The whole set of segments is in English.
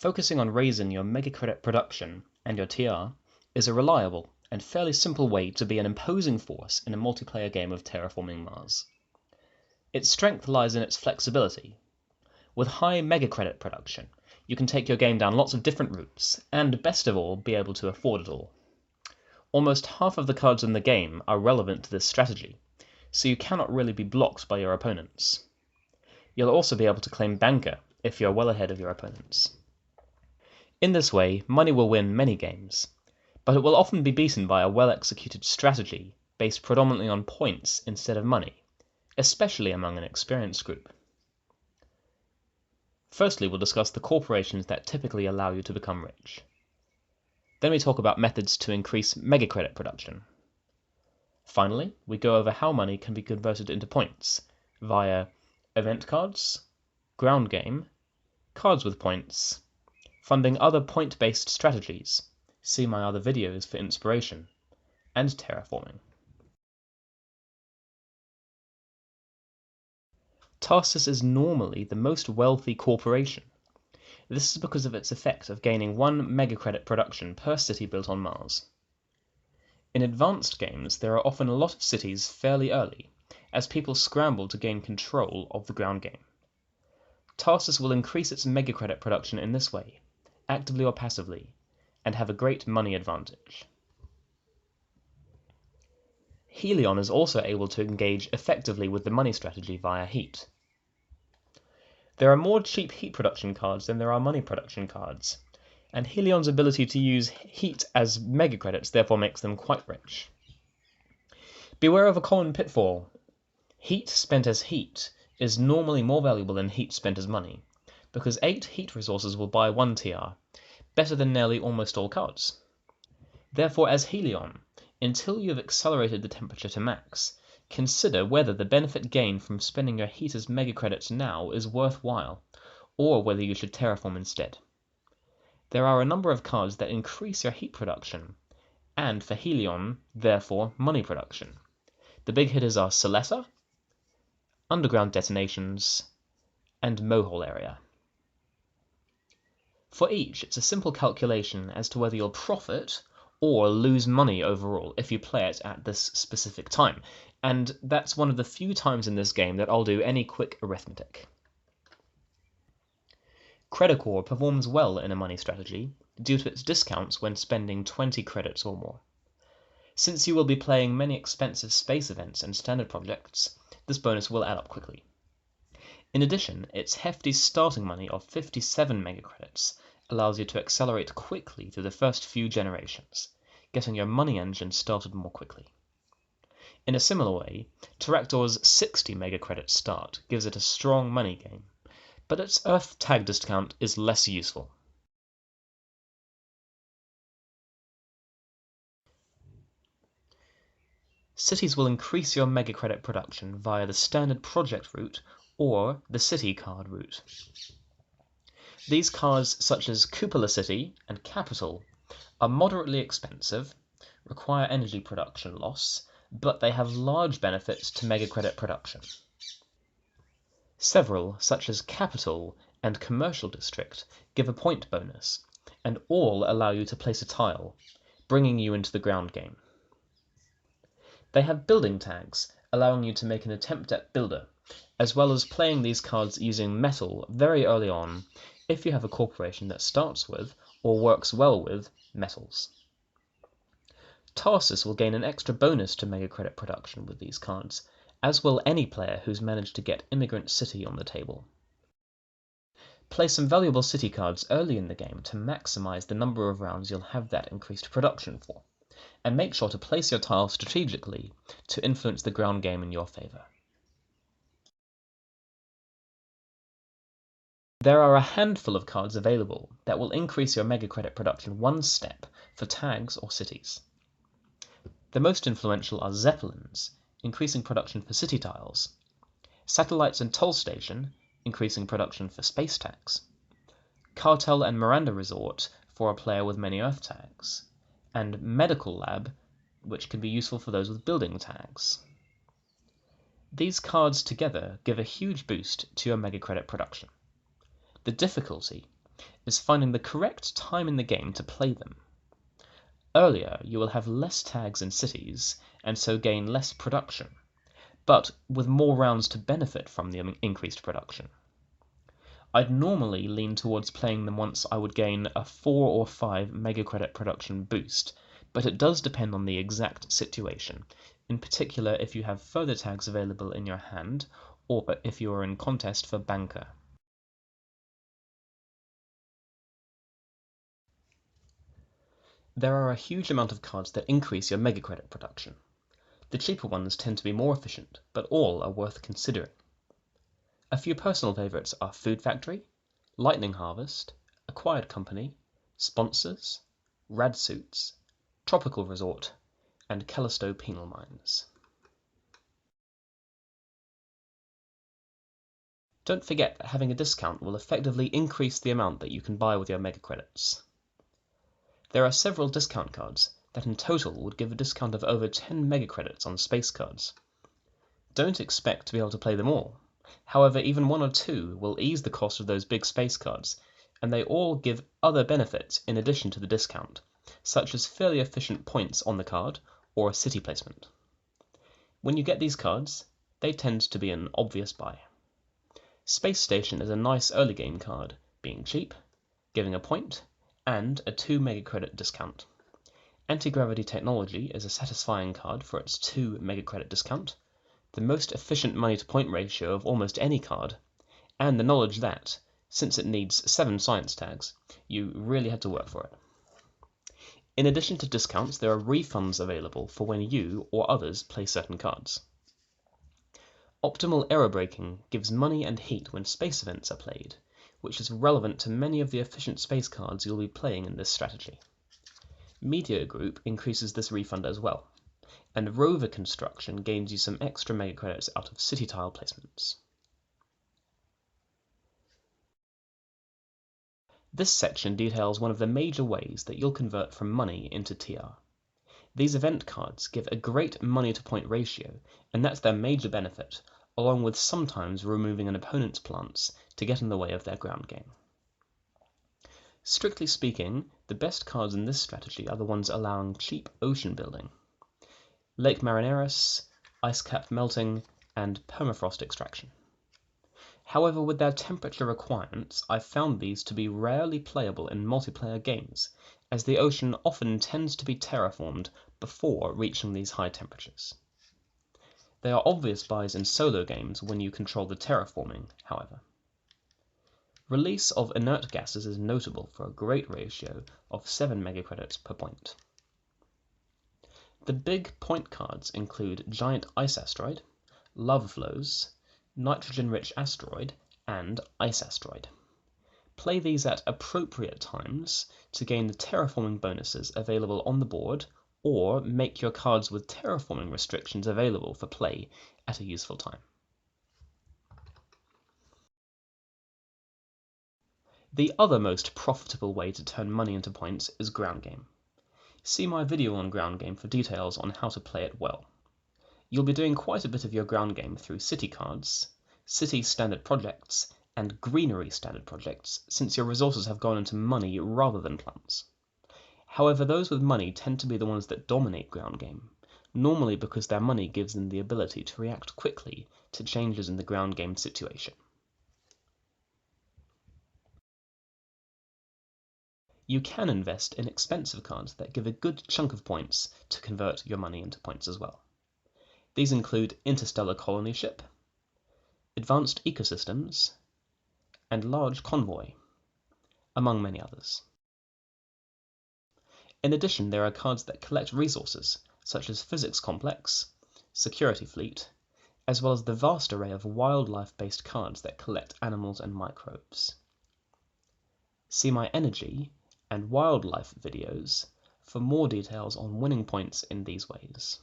Focusing on raising your megacredit production and your TR is a reliable and fairly simple way to be an imposing force in a multiplayer game of Terraforming Mars. Its strength lies in its flexibility. With high megacredit production, you can take your game down lots of different routes, and best of all, be able to afford it all. Almost half of the cards in the game are relevant to this strategy, so you cannot really be blocked by your opponents. You'll also be able to claim Banker if you're well ahead of your opponents. In this way, money will win many games, but it will often be beaten by a well-executed strategy based predominantly on points instead of money, especially among an experienced group. Firstly, we'll discuss the corporations that typically allow you to become rich. Then we talk about methods to increase megacredit production. Finally, we go over how money can be converted into points via event cards, ground game, cards with points, funding other point-based strategies, see my other videos for inspiration, and terraforming. Tarsus is normally the most wealthy corporation. This is because of its effect of gaining 1 megacredit production per city built on Mars. In advanced games, there are often a lot of cities fairly early, as people scramble to gain control of the ground game. Tarsus will increase its megacredit production in this way, actively or passively, and have a great money advantage. Helion is also able to engage effectively with the money strategy via heat. There are more cheap heat production cards than there are money production cards, and Helion's ability to use heat as megacredits therefore makes them quite rich. Beware of a common pitfall. Heat spent as heat is normally more valuable than heat spent as money, because 8 heat resources will buy 1 TR, better than nearly almost all cards. Therefore, as Helion, until you have accelerated the temperature to max, consider whether the benefit gained from spending your heat as megacredits now is worthwhile, or whether you should terraform instead. There are a number of cards that increase your heat production, and for Helion, therefore, money production. The big hitters are Soletta, Underground Detonations, and Mohole Area. For each, it's a simple calculation as to whether you'll profit or lose money overall if you play it at this specific time, and that's one of the few times in this game that I'll do any quick arithmetic. Credicore performs well in a money strategy due to its discounts when spending 20 credits or more. Since you will be playing many expensive space events and standard projects, this bonus will add up quickly. In addition, its hefty starting money of 57 megacredits allows you to accelerate quickly through the first few generations, getting your money engine started more quickly. In a similar way, Terractor's 60 megacredit start gives it a strong money gain, but its Earth tag discount is less useful. Cities will increase your megacredit production via the standard project route or the city card route. These cards, such as Cupola City and Capital, are moderately expensive, require energy production loss, but they have large benefits to megacredit production. Several, such as Capital and Commercial District, give a point bonus, and all allow you to place a tile, bringing you into the ground game. They have building tags, allowing you to make an attempt at builder, as well as playing these cards using metal very early on if you have a corporation that starts with, or works well with, metals. Tarsus will gain an extra bonus to megacredit production with these cards, as will any player who's managed to get Immigrant City on the table. Play some valuable city cards early in the game to maximize the number of rounds you'll have that increased production for, and make sure to place your tiles strategically to influence the ground game in your favor. There are a handful of cards available that will increase your megacredit production 1 step for tags or cities. The most influential are Zeppelins, increasing production for city tiles, Satellites and Toll Station, increasing production for space tags, Cartel and Miranda Resort for a player with many Earth tags, and Medical Lab, which can be useful for those with building tags. These cards together give a huge boost to your megacredit production. The difficulty is finding the correct time in the game to play them. Earlier, you will have less tags in cities, and so gain less production, but with more rounds to benefit from the increased production. I'd normally lean towards playing them once I would gain a 4 or 5 megacredit production boost, but it does depend on the exact situation, in particular if you have further tags available in your hand, or if you are in contest for banker. There are a huge amount of cards that increase your megacredit production. The cheaper ones tend to be more efficient, but all are worth considering. A few personal favourites are Food Factory, Lightning Harvest, Acquired Company, Sponsors, Rad Suits, Tropical Resort, and Callisto Penal Mines. Don't forget that having a discount will effectively increase the amount that you can buy with your megacredits. There are several discount cards that in total would give a discount of over 10 megacredits on space cards. Don't expect to be able to play them all. However, even 1 or 2 will ease the cost of those big space cards, and they all give other benefits in addition to the discount, such as fairly efficient points on the card or a city placement. When you get these cards, they tend to be an obvious buy. Space Station is a nice early game card, being cheap, giving a point, and a 2 megacredit discount. Anti-Gravity Technology is a satisfying card for its 2 megacredit discount, the most efficient money-to-point ratio of almost any card, and the knowledge that, since it needs 7 science tags, you really had to work for it. In addition to discounts, there are refunds available for when you or others play certain cards. Optimal error braking gives money and heat when space events are played, which is relevant to many of the efficient space cards you'll be playing in this strategy. Media Group increases this refund as well, and Rover Construction gains you some extra megacredits out of city tile placements. This section details one of the major ways that you'll convert from money into TR. These event cards give a great money-to-point ratio, and that's their major benefit, along with sometimes removing an opponent's plants to get in the way of their ground game. Strictly speaking, the best cards in this strategy are the ones allowing cheap ocean building. Lake Marineris, ice cap melting, and permafrost extraction. However, with their temperature requirements, I've found these to be rarely playable in multiplayer games, as the ocean often tends to be terraformed before reaching these high temperatures. They are obvious buys in solo games when you control the terraforming, however. Release of inert gases is notable for a great ratio of 7 megacredits per point. The big point cards include Giant Ice Asteroid, Lava Flows, Nitrogen-Rich Asteroid, and Ice Asteroid. Play these at appropriate times to gain the terraforming bonuses available on the board, or make your cards with terraforming restrictions available for play at a useful time. The other most profitable way to turn money into points is ground game. See my video on ground game for details on how to play it well. You'll be doing quite a bit of your ground game through city cards, city standard projects, and greenery standard projects, since your resources have gone into money rather than plants. However, those with money tend to be the ones that dominate ground game, normally because their money gives them the ability to react quickly to changes in the ground game situation. You can invest in expensive cards that give a good chunk of points to convert your money into points as well. These include Interstellar Colony Ship, Advanced Ecosystems, and Large Convoy, among many others. In addition, there are cards that collect resources, such as Physics Complex, Security Fleet, as well as the vast array of wildlife-based cards that collect animals and microbes. See my energy and wildlife videos for more details on winning points in these ways.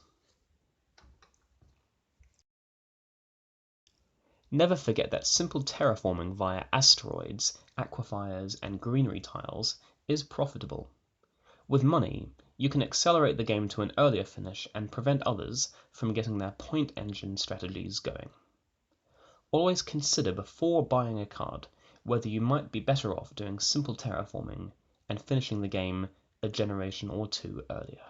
Never forget that simple terraforming via asteroids, aquifers, and greenery tiles is profitable. With money, you can accelerate the game to an earlier finish and prevent others from getting their point engine strategies going. Always consider before buying a card whether you might be better off doing simple terraforming and finishing the game a generation or two earlier.